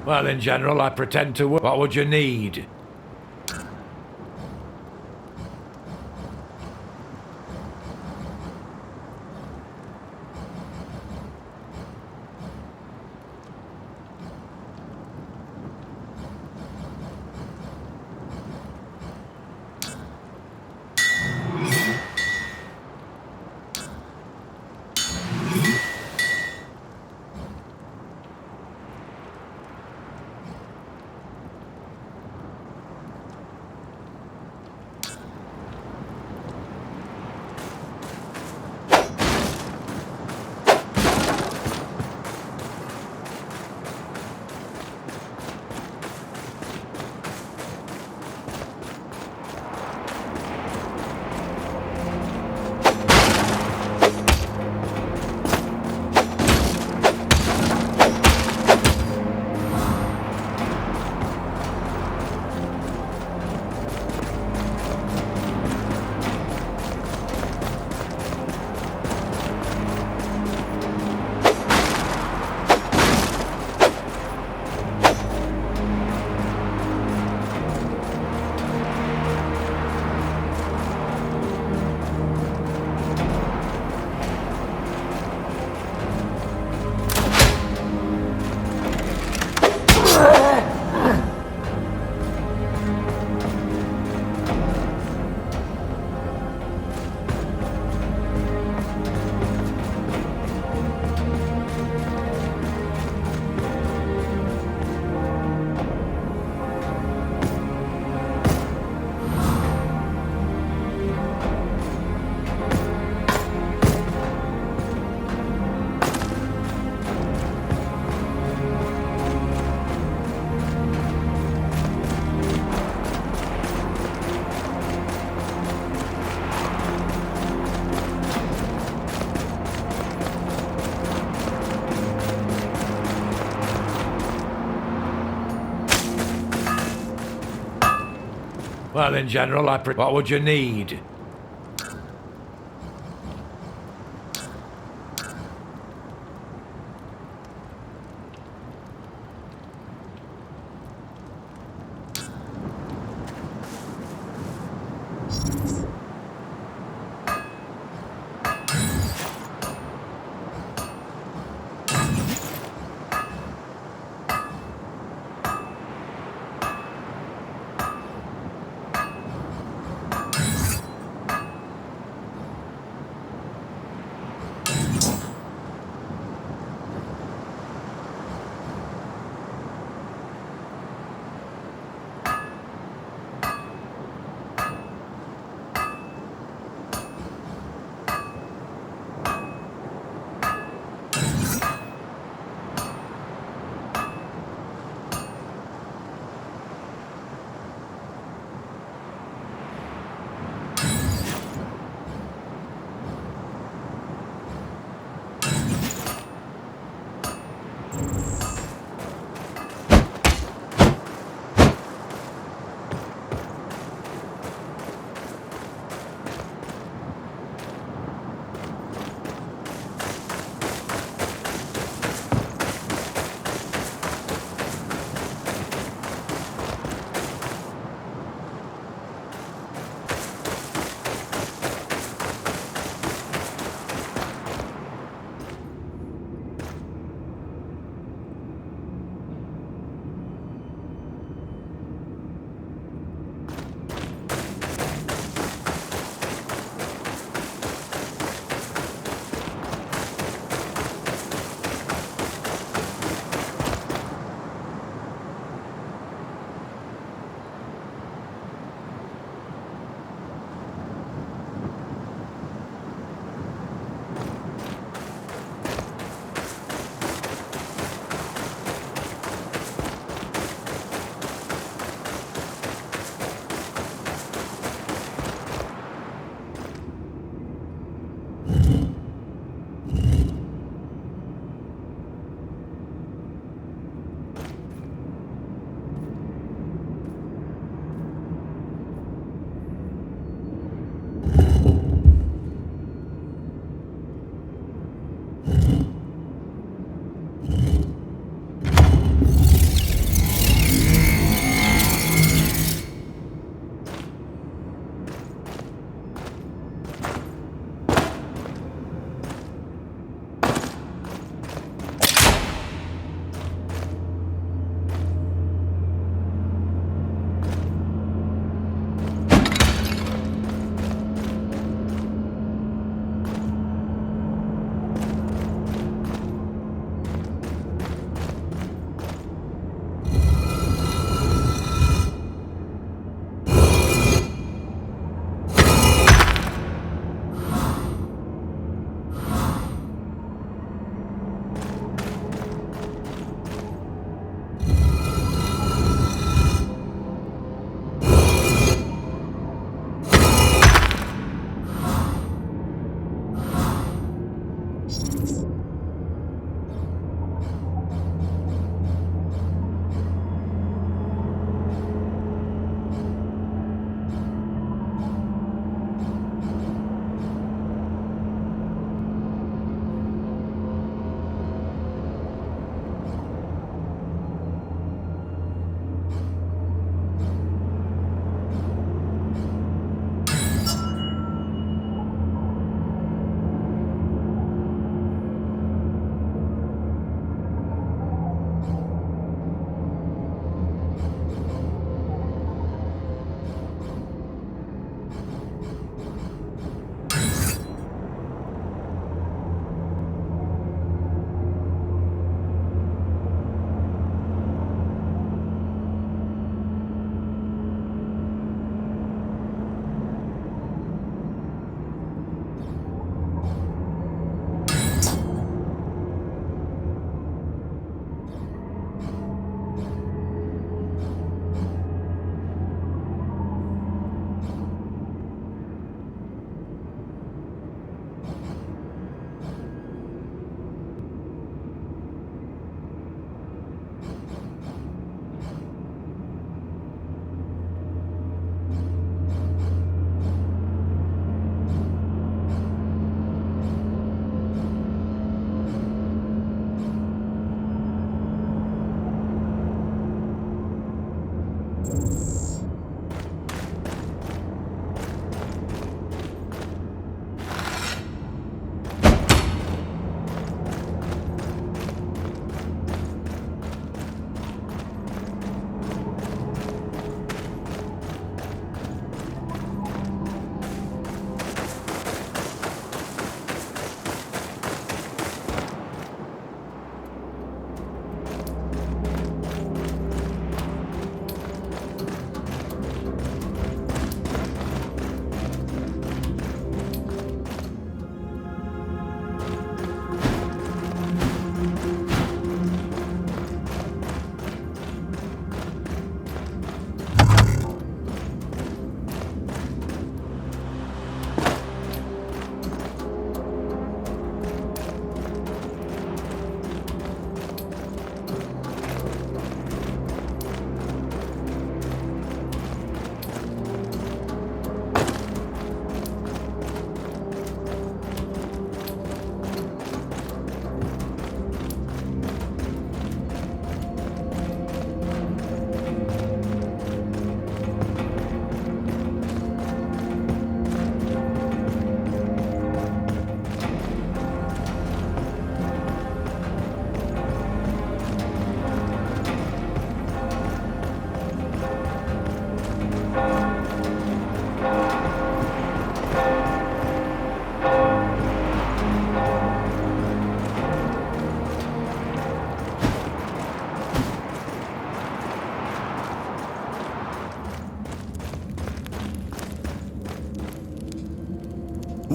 Well, in general, I pretend to work. What would you need? Well, in general, what would you need?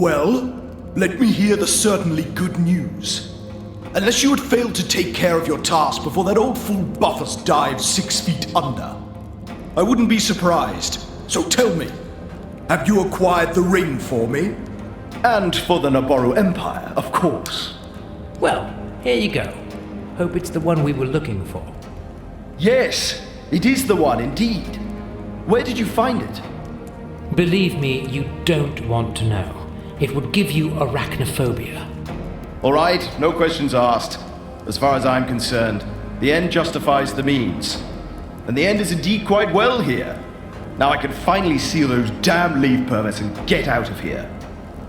Well, let me hear the certainly good news. Unless you had failed to take care of your task before that old fool Buffus dived 6 feet under. I wouldn't be surprised. So tell me, have you acquired the ring for me? And for the Naboru Empire, of course. Well, here you go. Hope it's the one we were looking for. Yes, it is the one indeed. Where did you find it? Believe me, you don't want to know. It would give you arachnophobia. All right, no questions asked. As far as I'm concerned, the end justifies the means. And the end is indeed quite well here. Now I can finally seal those damn leave permits and get out of here.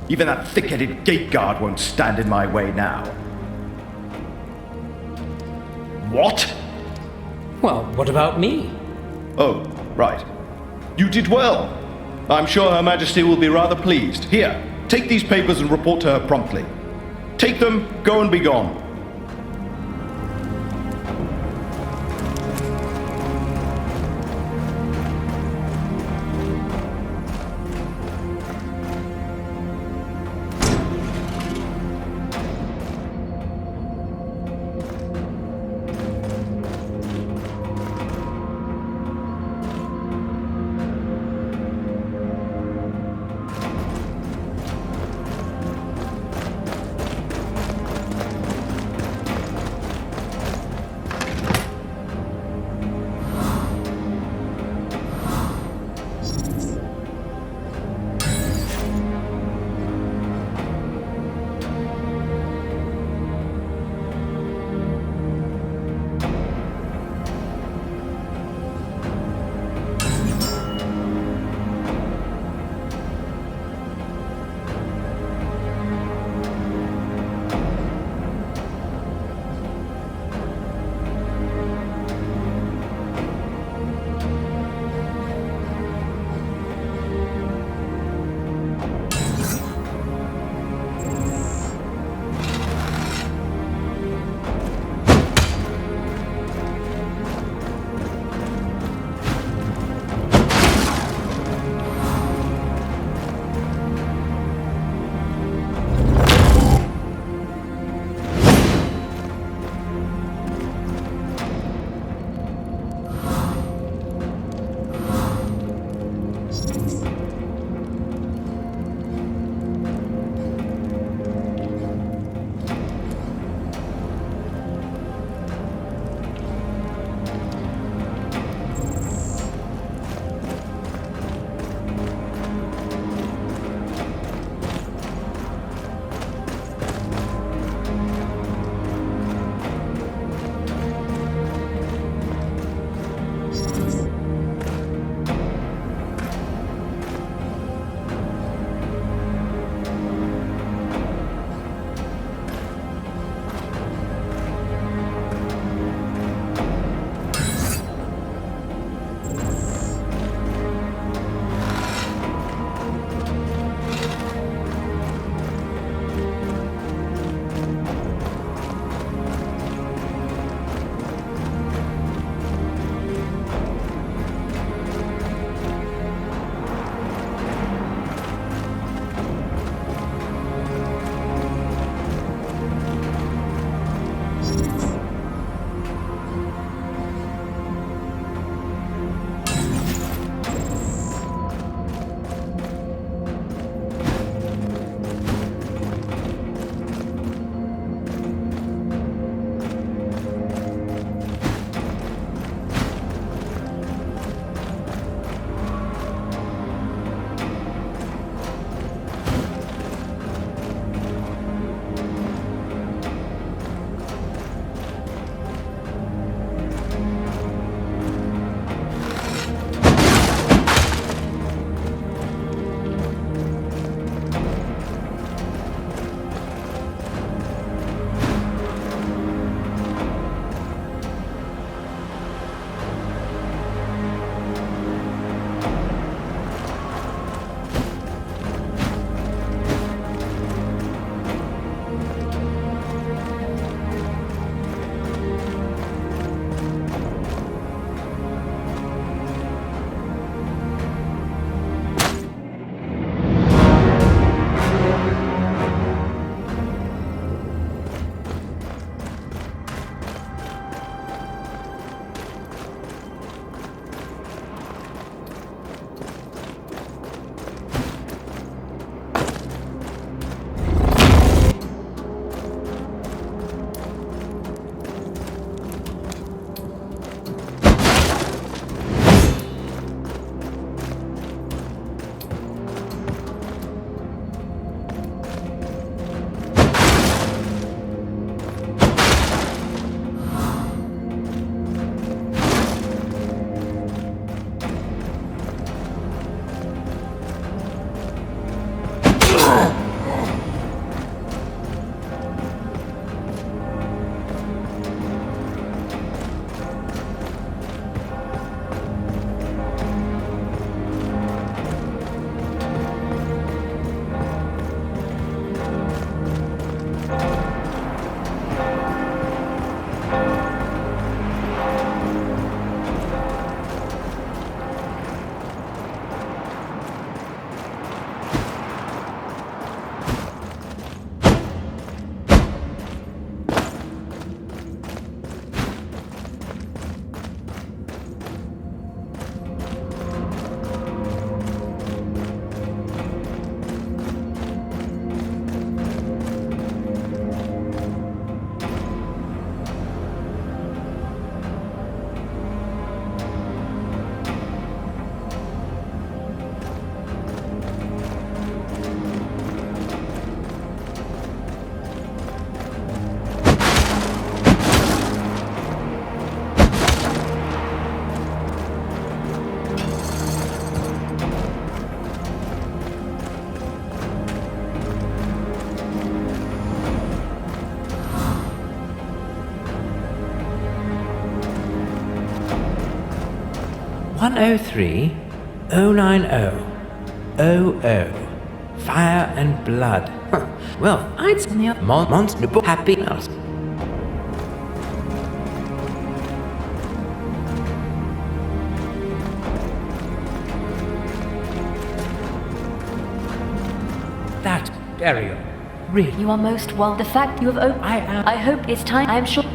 Even that thick-headed gate guard won't stand in my way now. What? Well, what about me? Oh, right. You did well. I'm sure Her Majesty will be rather pleased. Here, take these papers and report to her promptly. Take them, go and be gone. 103 090 00. Fire and blood. Huh. Well, I'd say monster happy house. That burial. Really? You are most welcome. The fact you have opened. I hope it's time. I am sure.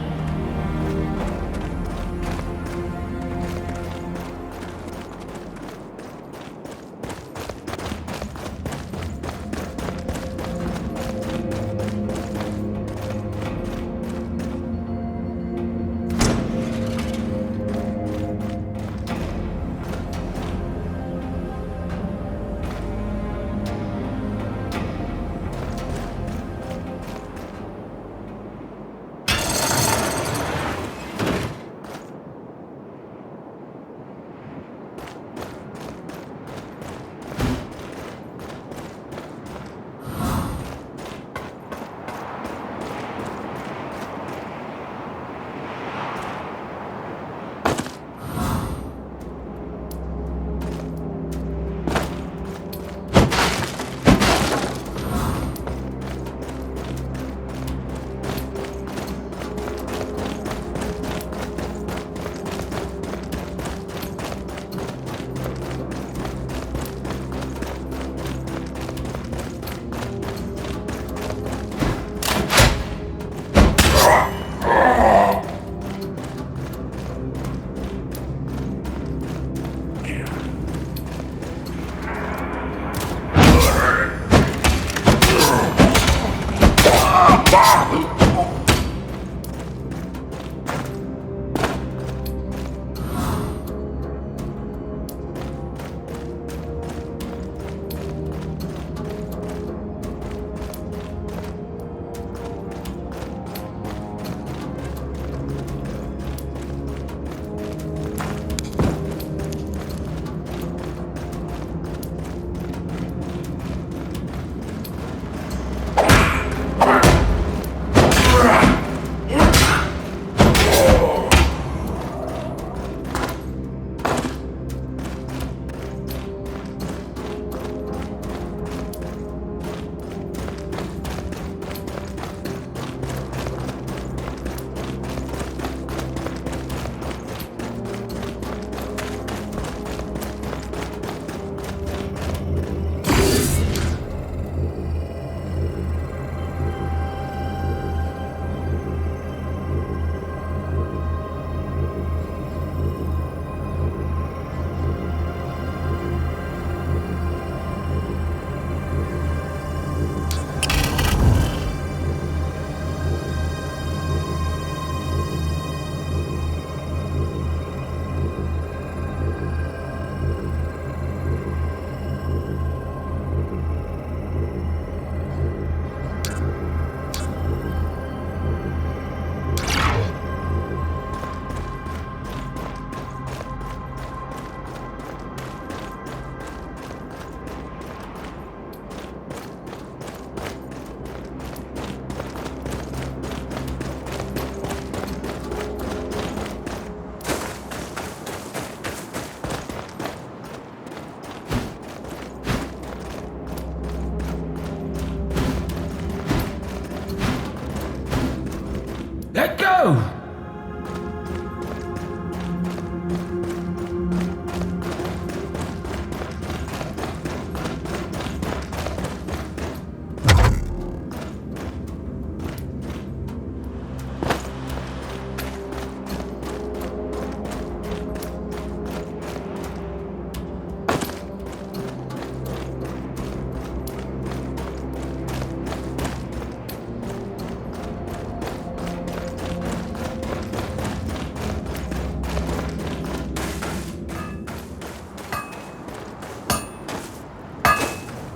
Let go!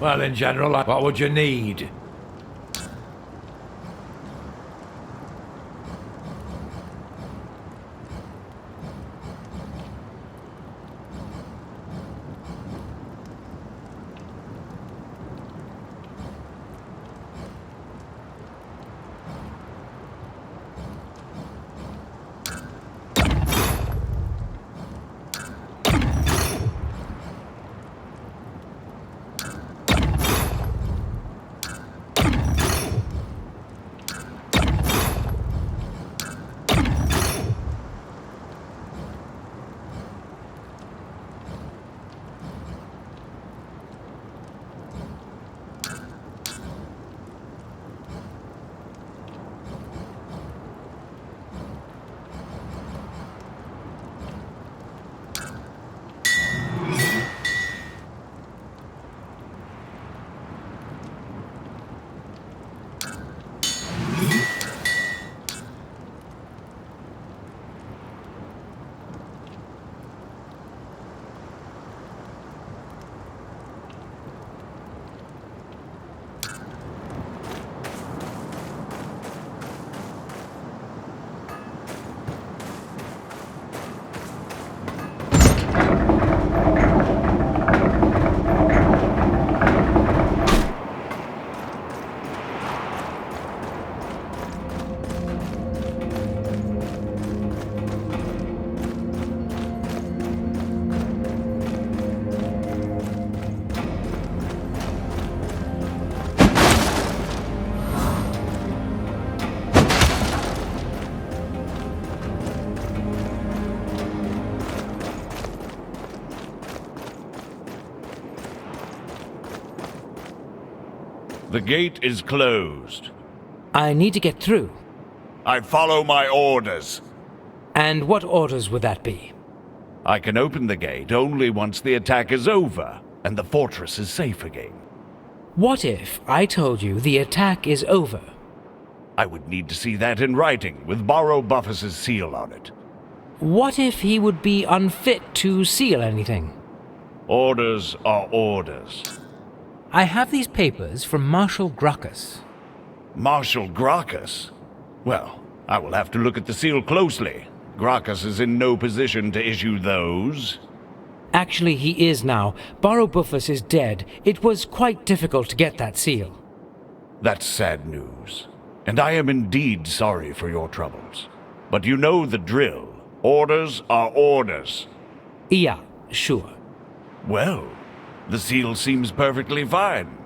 Well, in general, what would you need? The gate is closed. I need to get through. I follow my orders. And what orders would that be? I can open the gate only once the attack is over and the fortress is safe again. What if I told you the attack is over? I would need to see that in writing, with Borrow Buffus's seal on it. What if he would be unfit to seal anything? Orders are orders. I have these papers from Marshal Gracchus. Marshal Gracchus? Well, I will have to look at the seal closely. Gracchus is in no position to issue those. Actually, he is now. Borrow Buffus is dead. It was quite difficult to get that seal. That's sad news, and I am indeed sorry for your troubles. But you know the drill. Orders are orders. Yeah, sure. Well, the seal seems perfectly fine.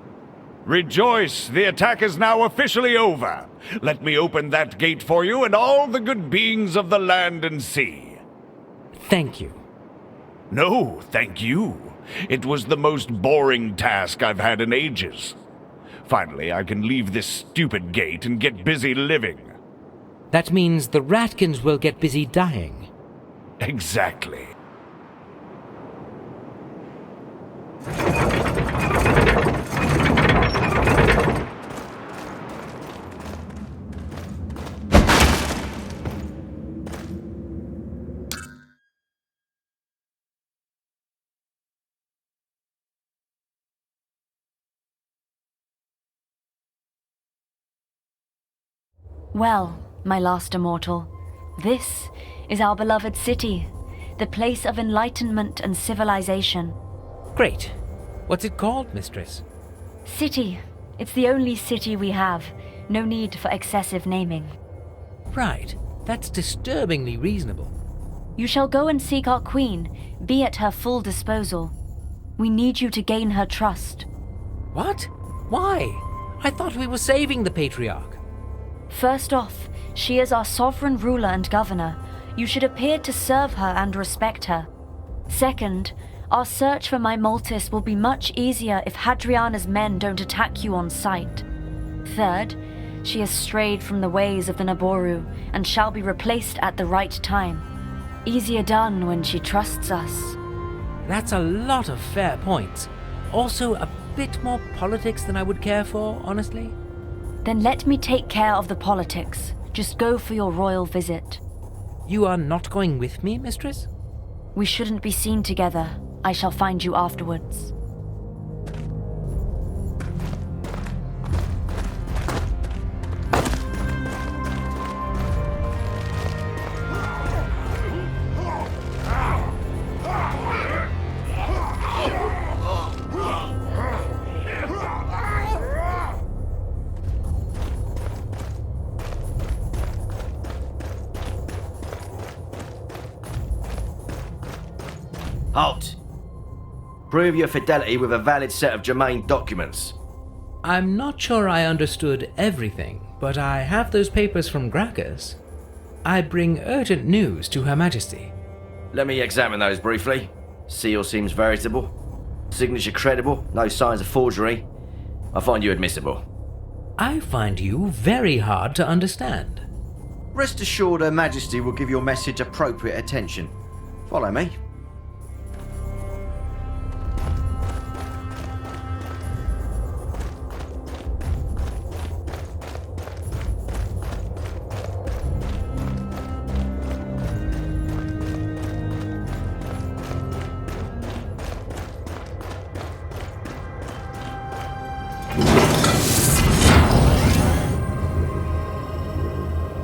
Rejoice! The attack is now officially over. Let me open that gate for you and all the good beings of the land and sea. Thank you. No, thank you. It was the most boring task I've had in ages. Finally, I can leave this stupid gate and get busy living. That means the Ratkins will get busy dying. Exactly. Well, my last immortal, this is our beloved city, the place of enlightenment and civilization. Great. What's it called, mistress? City. It's the only city we have. No need for excessive naming. Right. That's disturbingly reasonable. You shall go and seek our queen, be at her full disposal. We need you to gain her trust. What? Why? I thought we were saving the patriarch. First off, she is our sovereign ruler and governor. You should appear to serve her and respect her. Second, our search for my Maltis will be much easier if Hadriana's men don't attack you on sight. Third, she has strayed from the ways of the Naboru and shall be replaced at the right time. Easier done when she trusts us. That's a lot of fair points. Also, a bit more politics than I would care for, honestly. Then let me take care of the politics. Just go for your royal visit. You are not going with me, mistress? We shouldn't be seen together. I shall find you afterwards. Halt! Prove your fidelity with a valid set of germane documents. I'm not sure I understood everything, but I have those papers from Gracchus. I bring urgent news to Her Majesty. Let me examine those briefly. Seal seems veritable. Signature credible, no signs of forgery. I find you admissible. I find you very hard to understand. Rest assured Her Majesty will give your message appropriate attention. Follow me.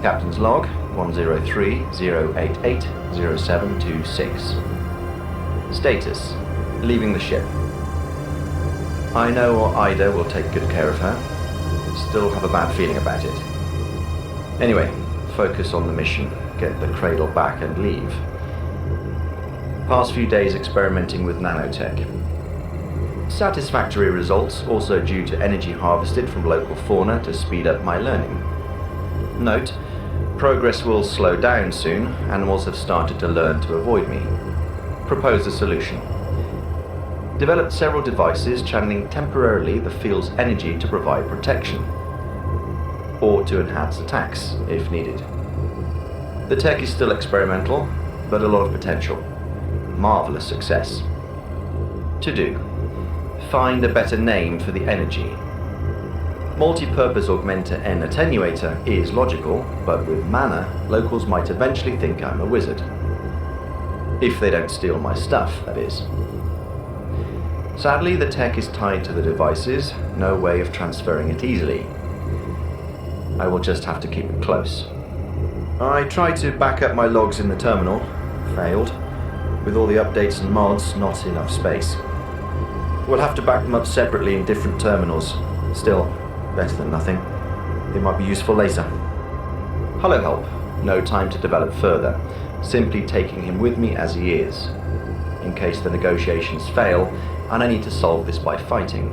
Captain's log 103-088-0726. Status: leaving the ship. I know Ida will take good care of her. Still have a bad feeling about it. Anyway, focus on the mission, get the cradle back and leave. Past few days experimenting with nanotech. Satisfactory results, also due to energy harvested from local fauna to speed up my learning. Note: progress will slow down soon. Animals have started to learn to avoid me. Propose a solution. Developed several devices channeling temporarily the field's energy to provide protection, or to enhance attacks if needed. The tech is still experimental, but a lot of potential. Marvelous success. To do. Find a better name for the energy. Multi-purpose augmenter and attenuator is logical, but with mana, locals might eventually think I'm a wizard. If they don't steal my stuff, that is. Sadly, the tech is tied to the devices, no way of transferring it easily. I will just have to keep it close. I tried to back up my logs in the terminal. Failed. With all the updates and mods, not enough space. We'll have to back them up separately in different terminals. Still, better than nothing. It might be useful later. Hello help. No time to develop further. Simply taking him with me as he is. In case the negotiations fail, and I need to solve this by fighting.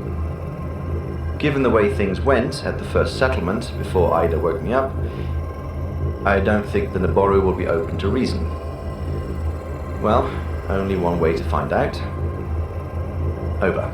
Given the way things went at the first settlement, before Ida woke me up, I don't think the Naboru will be open to reason. Well, only one way to find out. Over.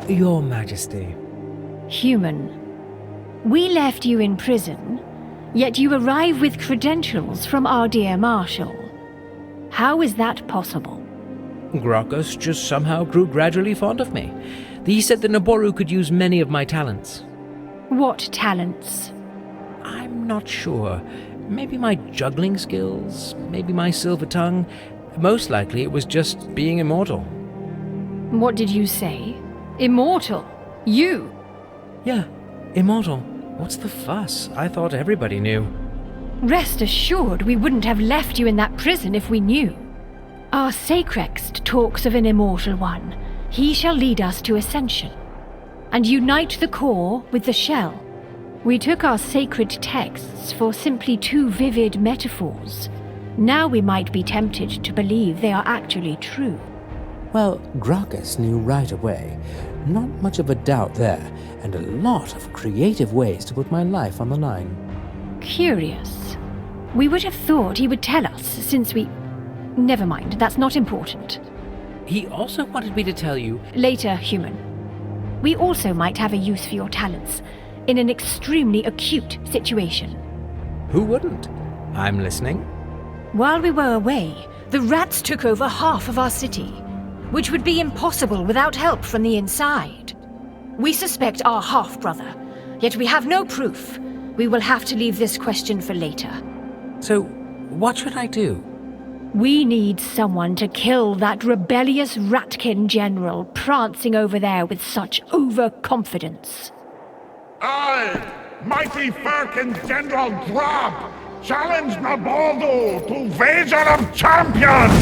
Your Majesty. Human. We left you in prison, yet you arrive with credentials from our dear Marshal. How is that possible? Gracchus just somehow grew gradually fond of me. He said the Naboru could use many of my talents. What talents? I'm not sure. Maybe my juggling skills, maybe my silver tongue. Most likely it was just being immortal. What did you say? Immortal? You? Yeah, immortal. What's the fuss? I thought everybody knew. Rest assured we wouldn't have left you in that prison if we knew. Our Sacrext talks of an immortal one. He shall lead us to ascension, and unite the core with the shell. We took our sacred texts for simply too vivid metaphors. Now we might be tempted to believe they are actually true. Well, Gracchus knew right away. Not much of a doubt there, and a lot of creative ways to put my life on the line. Curious. We would have thought he would tell us, since we... Never mind, that's not important. He also wanted me to tell you... Later, human. We also might have a use for your talents, in an extremely acute situation. Who wouldn't? I'm listening. While we were away, the rats took over half of our city, which would be impossible without help from the inside. We suspect our half-brother, yet we have no proof. We will have to leave this question for later. So, what should I do? We need someone to kill that rebellious ratkin general prancing over there with such overconfidence. I, mighty Firkin General Draap, challenge Nabaldo to wager of champions!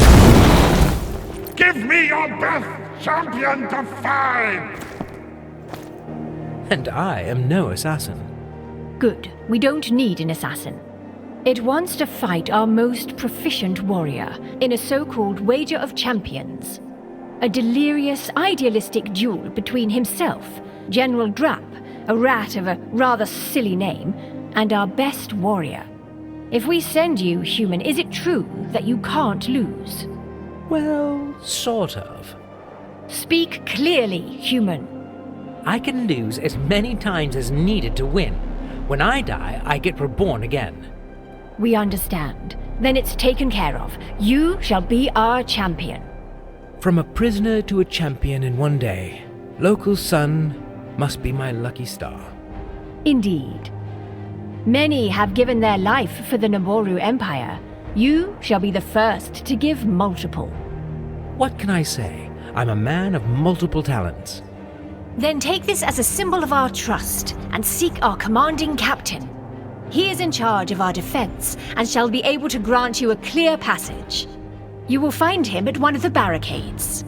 Give me your best champion to fight! And I am no assassin. Good. We don't need an assassin. It wants to fight our most proficient warrior in a so-called wager of champions. A delirious, idealistic duel between himself, General Draap, a rat of a rather silly name, and our best warrior. If we send you, human, is it true that you can't lose? Well, sort of. Speak clearly, human. I can lose as many times as needed to win. When I die, I get reborn again. We understand. Then it's taken care of. You shall be our champion. From a prisoner to a champion in one day, local sun must be my lucky star. Indeed. Many have given their life for the Naboru Empire. You shall be the first to give multiple. What can I say? I'm a man of multiple talents. Then take this as a symbol of our trust and seek our commanding captain. He is in charge of our defense and shall be able to grant you a clear passage. You will find him at one of the barricades.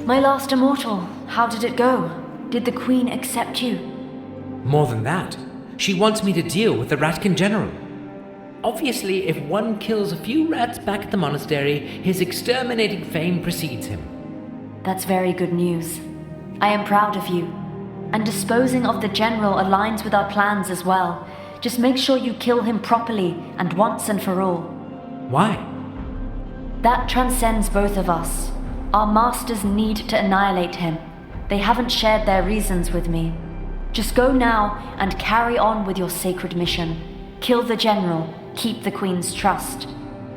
My last immortal, how did it go? Did the Queen accept you? More than that, she wants me to deal with the Ratkin General. Obviously, if one kills a few rats back at the monastery, his exterminating fame precedes him. That's very good news. I am proud of you. And disposing of the general aligns with our plans as well. Just make sure you kill him properly and once and for all. Why? That transcends both of us. Our masters need to annihilate him. They haven't shared their reasons with me. Just go now and carry on with your sacred mission. Kill the general, keep the Queen's trust,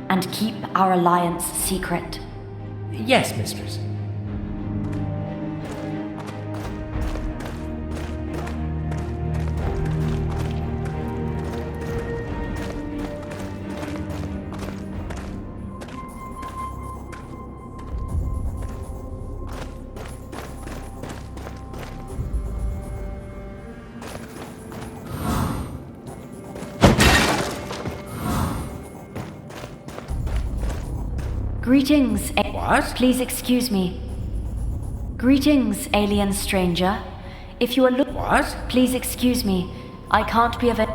and keep our alliance secret. Yes, mistress. Greetings, What? Please excuse me. Greetings, alien stranger. If you are What? Please excuse me. I can't be of it.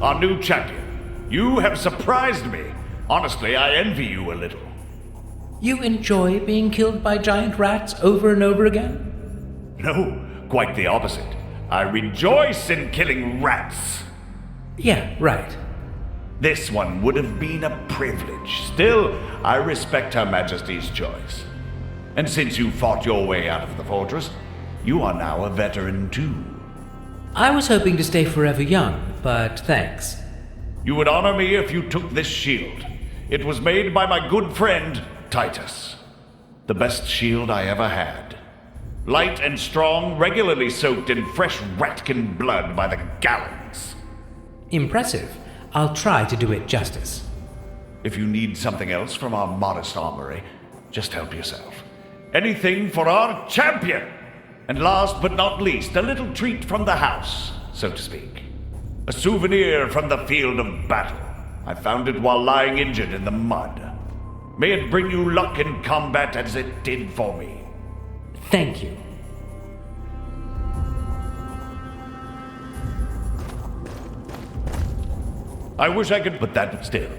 Our new champion. You have surprised me. Honestly, I envy you a little. You enjoy being killed by giant rats over and over again? No, quite the opposite. I rejoice in killing rats. Yeah, right. This one would have been a privilege. Still, I respect Her Majesty's choice. And since you fought your way out of the fortress, you are now a veteran too. I was hoping to stay forever young, but thanks. You would honor me if you took this shield. It was made by my good friend, Titus. The best shield I ever had. Light and strong, regularly soaked in fresh ratkin blood by the gallons. Impressive. I'll try to do it justice. If you need something else from our modest armory, just help yourself. Anything for our champion! And last but not least, a little treat from the house, so to speak. A souvenir from the field of battle. I found it while lying injured in the mud. May it bring you luck in combat as it did for me. Thank you. I wish I could put that still.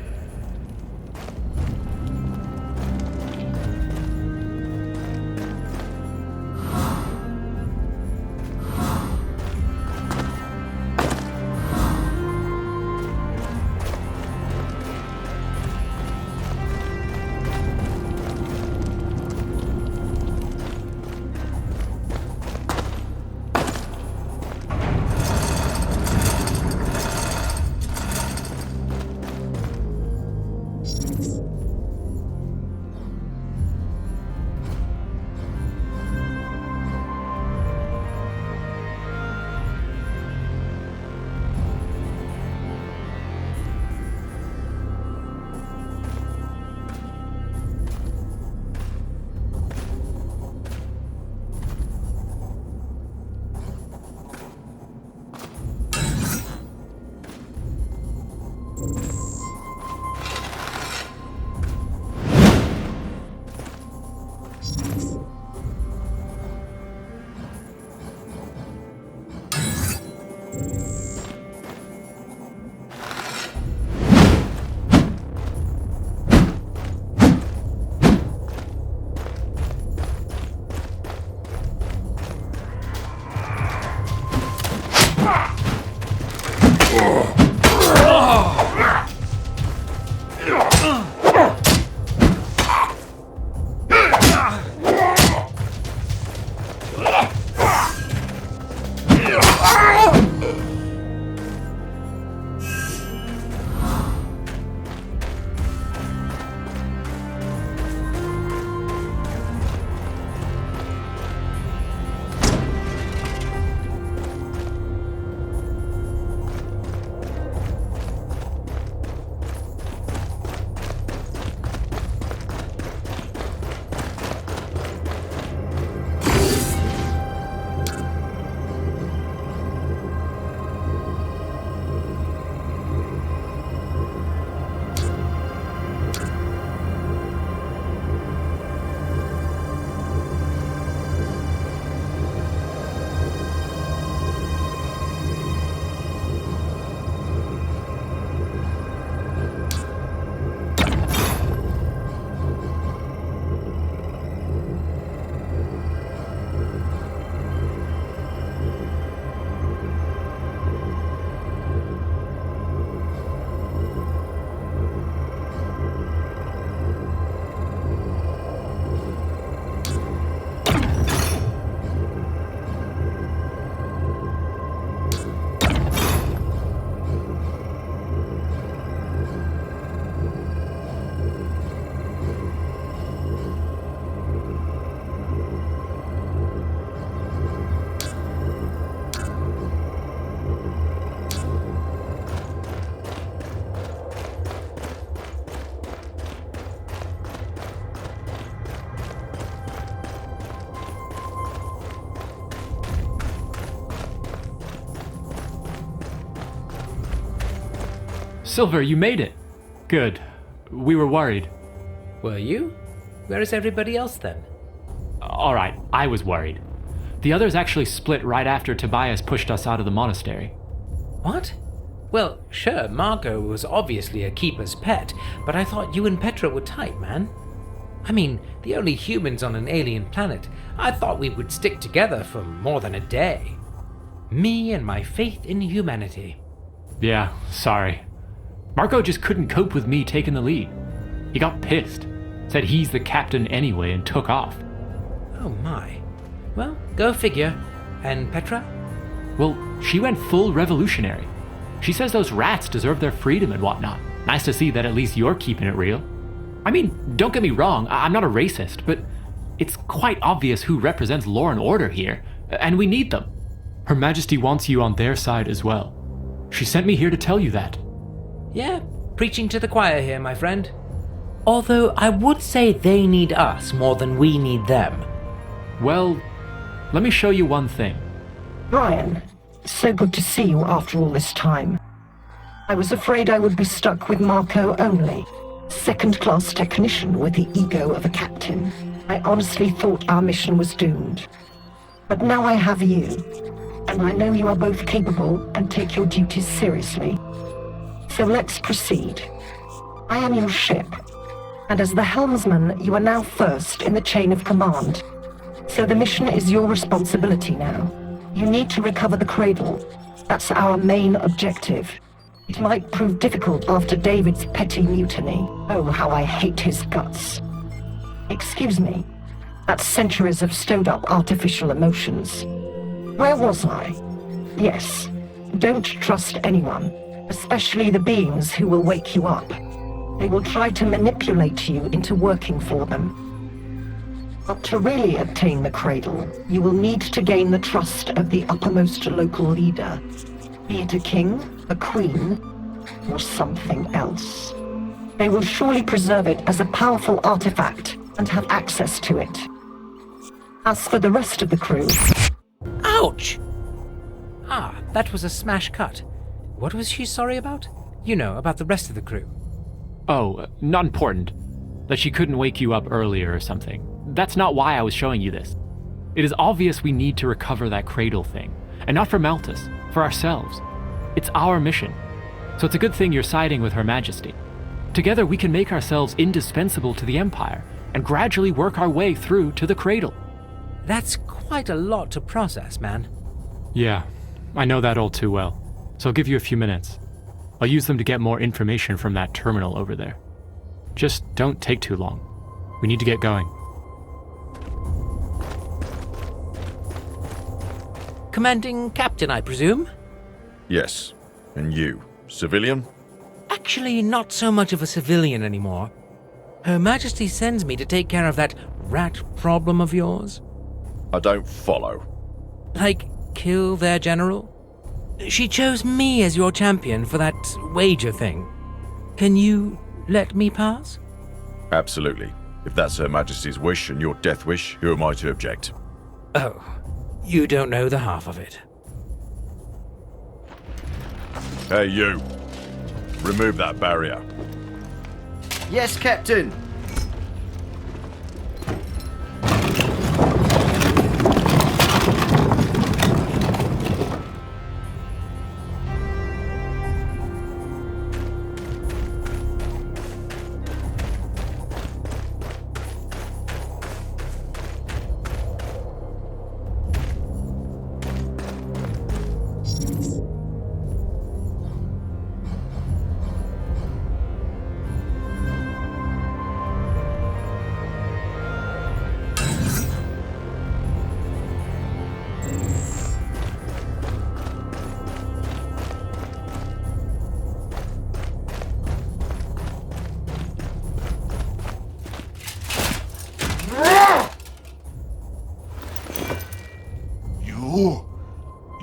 Silver, you made it. Good. We were worried. Were you? Where is everybody else then? All right, I was worried. The others actually split right after Tobias pushed us out of the monastery. What? Well, sure, Margot was obviously a keeper's pet, but I thought you and Petra were tight, man. I mean, the only humans on an alien planet. I thought we would stick together for more than a day. Me and my faith in humanity. Yeah, sorry. Marco just couldn't cope with me taking the lead. He got pissed, said he's the captain anyway, and took off. Oh my. Well, go figure. And Petra? Well, she went full revolutionary. She says those rats deserve their freedom and whatnot. Nice to see that at least you're keeping it real. I mean, don't get me wrong, I'm not a racist, but it's quite obvious who represents law and order here, and we need them. Her Majesty wants you on their side as well. She sent me here to tell you that. Yeah, preaching to the choir here, my friend. Although I would say they need us more than we need them. Well, let me show you one thing. Brian, so good to see you after all this time. I was afraid I would be stuck with Marco only. Second-class technician with the ego of a captain. I honestly thought our mission was doomed. But now I have you, and I know you are both capable and take your duties seriously. So let's proceed. I am your ship, and as the helmsman, you are now first in the chain of command. So the mission is your responsibility now. You need to recover the cradle. That's our main objective. It might prove difficult after David's petty mutiny. Oh, how I hate his guts. Excuse me. That's centuries of stowed-up artificial emotions. Where was I? Yes. Don't trust anyone, especially the beings who will wake you up. They will try to manipulate you into working for them. But to really obtain the cradle, you will need to gain the trust of the uppermost local leader. Be it a king, a queen, or something else. They will surely preserve it as a powerful artifact and have access to it. As for the rest of the crew... Ouch! Ah, that was a smash cut. What was she sorry about? You know, about the rest of the crew. Oh, not important. That she couldn't wake you up earlier or something. That's not why I was showing you this. It is obvious we need to recover that cradle thing. And not for Malthus, for ourselves. It's our mission. So it's a good thing you're siding with Her Majesty. Together we can make ourselves indispensable to the Empire and gradually work our way through to the cradle. That's quite a lot to process, man. Yeah, I know that all too well. So I'll give you a few minutes. I'll use them to get more information from that terminal over there. Just don't take too long. We need to get going. Commanding Captain, I presume? Yes. And you? Civilian? Actually, not so much of a civilian anymore. Her Majesty sends me to take care of that rat problem of yours. I don't follow. Like, kill their general? She chose me as your champion for that wager thing. Can you let me pass? Absolutely. If that's Her Majesty's wish and your death wish, who am I to object? Oh, you don't know the half of it. Hey, you. Remove that barrier. Yes, Captain.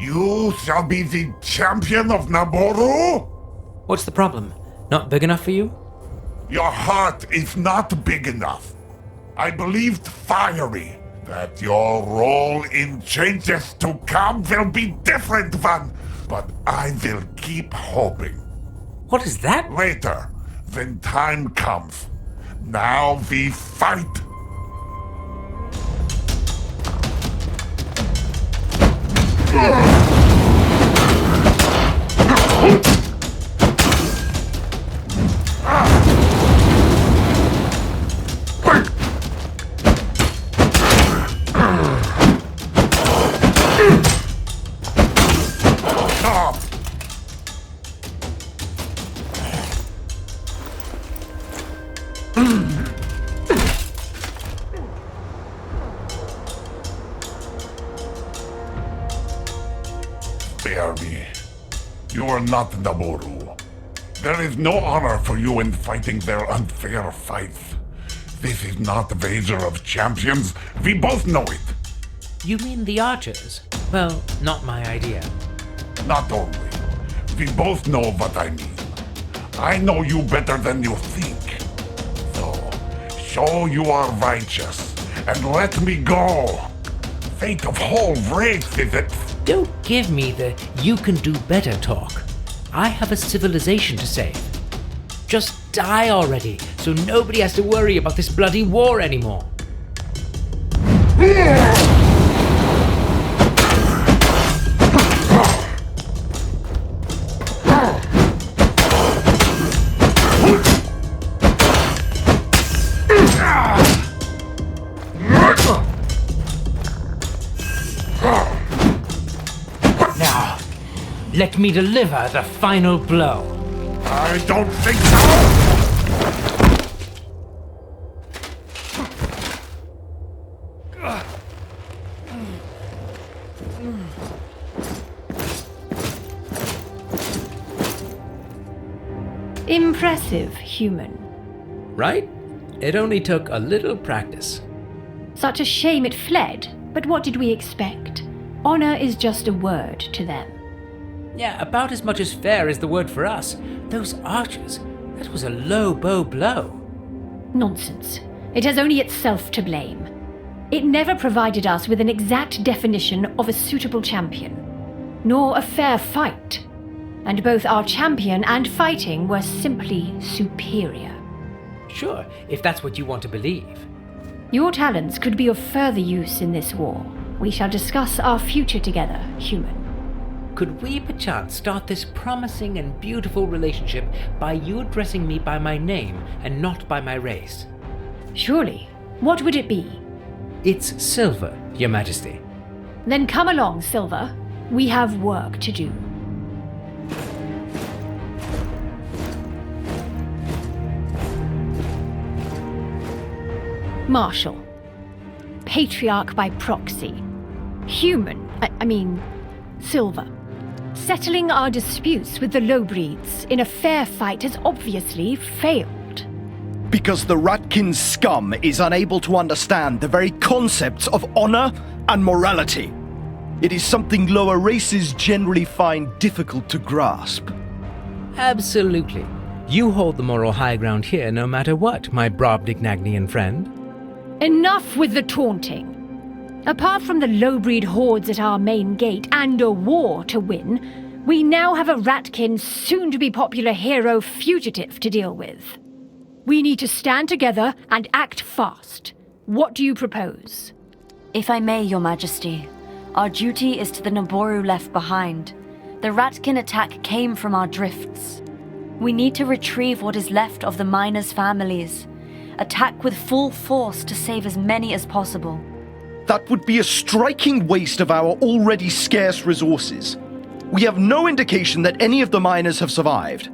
You shall be the champion of Naboru? What's the problem? Not big enough for you? Your heart is not big enough. I believed fiery that your role in changes to come will be different one, but I will keep hoping. What is that? Later, when time comes. Now we fight. Spare me. You are not Naboru. There is no honor for you in fighting their unfair fights. This is not Wager of Champions. We both know it. You mean the archers? Well, not my idea. Not only. We both know what I mean. I know you better than you think. So, show you are righteous and let me go. Fate of whole race is at... Don't give me the you can do better talk. I have a civilization to save. Just die already, so nobody has to worry about this bloody war anymore. Now, let me deliver the final blow. I don't think so! Impressive, human. Right? It only took a little practice. Such a shame it fled, but what did we expect? Honor is just a word to them. Yeah, about as much as fair is the word for us. Those archers, that was a low bow blow. Nonsense. It has only itself to blame. It never provided us with an exact definition of a suitable champion, nor a fair fight. And both our champion and fighting were simply superior. Sure, if that's what you want to believe. Your talents could be of further use in this war. We shall discuss our future together, human. Could we perchance start this promising and beautiful relationship by you addressing me by my name and not by my race? Surely. What would it be? It's Silver, Your Majesty. Then come along, Silver. We have work to do. Marshal. Patriarch by proxy. Human. I mean, Silver. Settling our disputes with the lowbreeds in a fair fight has obviously failed. Because the Ratkin scum is unable to understand the very concepts of honor and morality. It is something lower races generally find difficult to grasp. Absolutely. You hold the moral high ground here no matter what, my Brobdingnagian friend. Enough with the taunting. Apart from the lowbreed hordes at our main gate and a war to win, we now have a Ratkin soon-to-be-popular hero fugitive to deal with. We need to stand together and act fast. What do you propose? If I may, Your Majesty, our duty is to the Naboru left behind. The Ratkin attack came from our drifts. We need to retrieve what is left of the miners' families. Attack with full force to save as many as possible. That would be a striking waste of our already scarce resources. We have no indication that any of the miners have survived.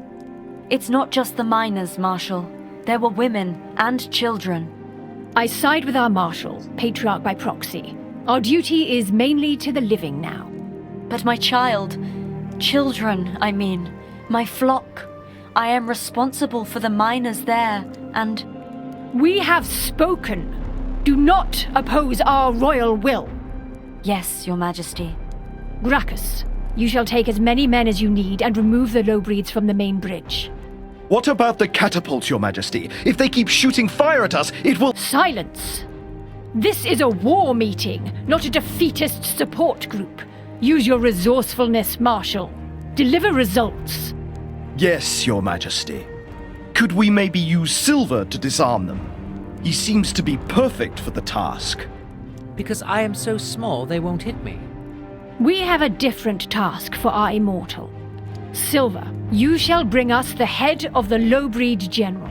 It's not just the miners, Marshal. There were women and children. I side with our Marshal, Patriarch by proxy. Our duty is mainly to the living now. But my children, I mean, my flock. I am responsible for the miners there, and... We have spoken. Do not oppose our royal will. Yes, Your Majesty. Gracchus, you shall take as many men as you need and remove the lowbreeds from the main bridge. What about the catapults, Your Majesty? If they keep shooting fire at us, it will— Silence! This is a war meeting, not a defeatist support group. Use your resourcefulness, Marshal. Deliver results. Yes, Your Majesty. Could we maybe use Silver to disarm them? He seems to be perfect for the task. Because I am so small, they won't hit me. We have a different task for our immortal. Silver, you shall bring us the head of the lowbreed general.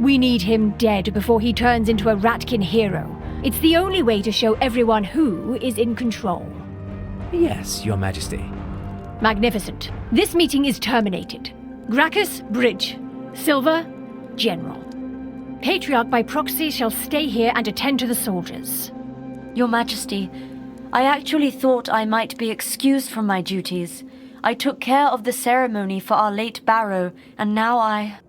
We need him dead before he turns into a Ratkin hero. It's the only way to show everyone who is in control. Yes, Your Majesty. Magnificent. This meeting is terminated. Gracchus, bridge. Silver, general. Patriarch by proxy shall stay here and attend to the soldiers. Your Majesty, I actually thought I might be excused from my duties. I took care of the ceremony for our late Barrow, and now I...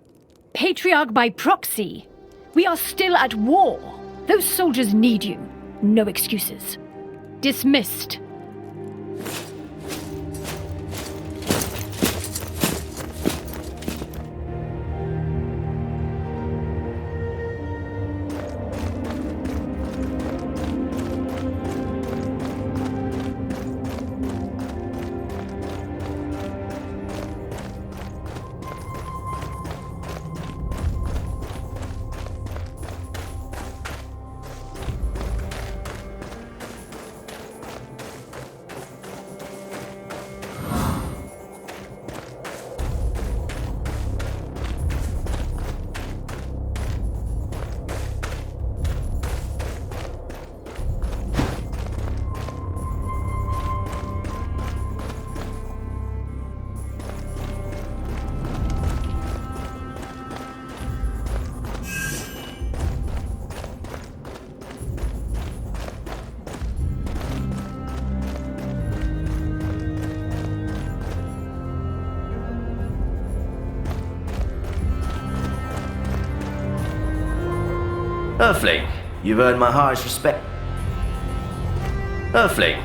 Patriarch by proxy. We are still at war. Those soldiers need you. No excuses. Dismissed. Earthling, you've earned my highest respect. Earthling,